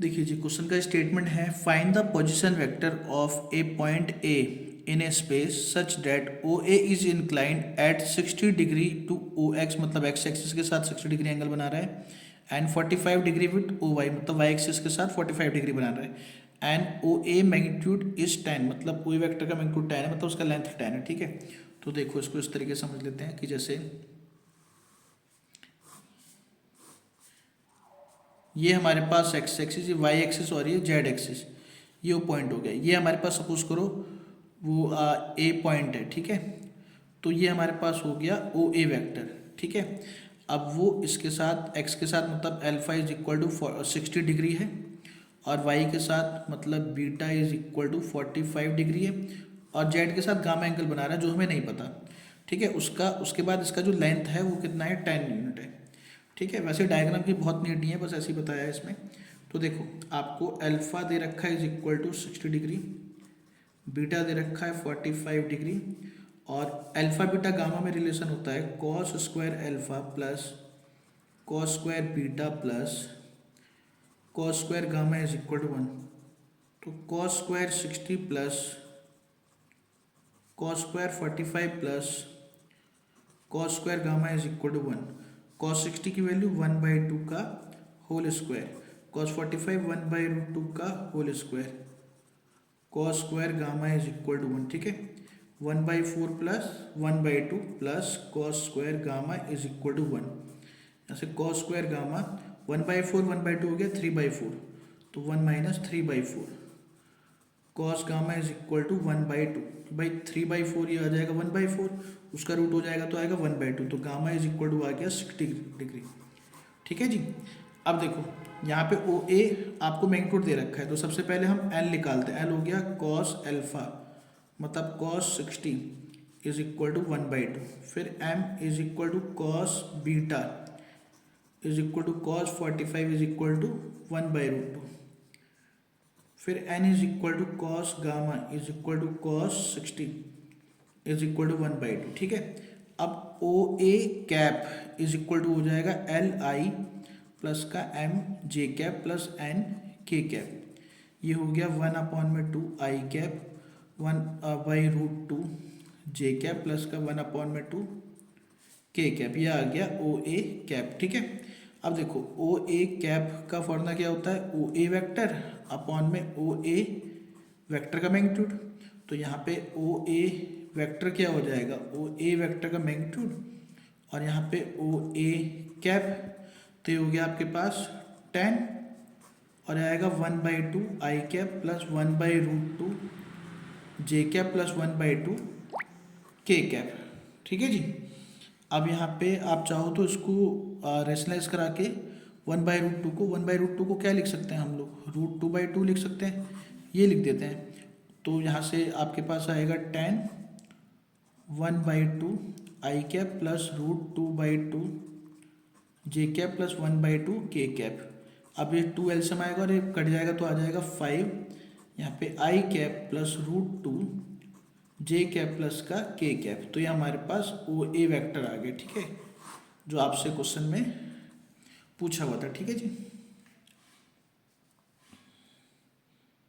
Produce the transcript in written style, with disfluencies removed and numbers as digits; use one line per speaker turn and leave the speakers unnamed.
देखिए जी, क्वेश्चन का स्टेटमेंट है find the position vector of a point A in a space such that O A is inclined at 60 degree to O X, मतलब X axis के साथ 60 degree angle बना रहा है, and 45 degree with O Y, मतलब Y axis के साथ 45 degree बना रहा है, and O A magnitude is 10, मतलब ओ ए वेक्टर का मैग्नीट्यूड 10 है, मतलब उसका लेंथ 10 है। ठीक है, तो देखो इसको इस तरीके से समझ लेते हैं कि जैसे ये हमारे पास एक्स एक्सिस, ये वाई एक्सिस और ये जेड एक्सिस, ये वो पॉइंट हो गया। ये हमारे पास सपोज करो वो ए पॉइंट है। ठीक है, तो ये हमारे पास हो गया ओ ए वैक्टर। ठीक है, अब वो इसके साथ एक्स के साथ मतलब alpha is equal to 60 degree है, और वाई के साथ मतलब beta is equal to 45 degree है, और जेड के साथ गामा एंगल बना रहा है जो हमें नहीं पता। ठीक है, उसके बाद इसका जो लेंथ है वो कितना है, 10 यूनिट है। ठीक है, वैसे डायग्राम की बहुत नीट नहीं है, बस ऐसे ही बताया है इसमें। तो देखो आपको अल्फा दे रखा है is equal to 60 degree, beta दे रखा है 45 डिग्री, और अल्फा बीटा गामा में रिलेशन होता है cos square alpha plus cos square beta plus cos square gamma is equal to 1। तो cos square 60 plus cos square 45 plus cos square gamma is equal to 1। Cos 60 की value 1/2 का whole square, cos 45 1/√2 का whole square, cos square gamma is equal to 1। ठीक है, 1/4 plus 1/2 plus cos square gamma is equal to 1। यहाँ से cos square gamma 1/4 1/2 हो गया 3/4, तो 1 minus 3/4, cos gamma is equal to 1/2। भाई 3/4 ये आ जाएगा 1/4, उसका रूट हो जाएगा तो आएगा 1/2, तो गामा इज इक्वल टू आ गया 60 डिग्री। ठीक है जी, अब देखो यहाँ पे ओ ए आपको मैग्नीट्यूड दे रखा है, तो सबसे पहले हम एल निकालते हैं। एल हो गया कॉस अल्फा, मतलब कॉस 60 इज इक्वल टू 1/2, फिर M is equal to cos beta is equal to cos 45 is equal to 1/√2, फिर N is equal to cos gamma is equal to cos 60 is equal to 1/2। ठीक है, अब O A cap is equal to हो जाएगा L I plus का M J cap plus N K cap, ये हो गया 1/2 आई कैप 1/√2 जे कैप प्लस का 1/2 के कैप, यह आ गया ओ ए कैप। ठीक है, अब देखो ओ ए कैप का फॉर्मूला क्या होता है, ओ ए वैक्टर अपॉन में ओ ए वैक्टर का मैग्नीट्यूड। तो यहाँ पे ओ ए वैक्टर क्या हो जाएगा, ओ ए वैक्टर का मैग्नीट्यूड, और यहाँ पे ओ ए कैप, तो ये हो गया आपके पास 10, और आएगा 1/2 आई कैप प्लस 1/√2 जे कैप प्लस 1/2 के कैप। ठीक है जी, अब यहाँ पे आप चाहो तो इसको रेशनलाइज करा के 1/√2 को क्या लिख सकते हैं हम लोग, √2/2 लिख सकते हैं, ये लिख देते हैं। तो यहाँ से आपके पास आएगा 10 1/2 आई कैप प्लस √2/2 जे कैप प्लस 1/2 के कैप। अब ये 2 एलसीएम आएगा और ये कट जाएगा तो आ जाएगा 5, यहाँ पे आई कैप प्लस √2 जे कैप प्लस का के कैप, तो ये हमारे पास ओ ए वैक्टर आ गया। ठीक है, जो आपसे क्वेश्चन में पूछा हुआ था। ठीक है जी।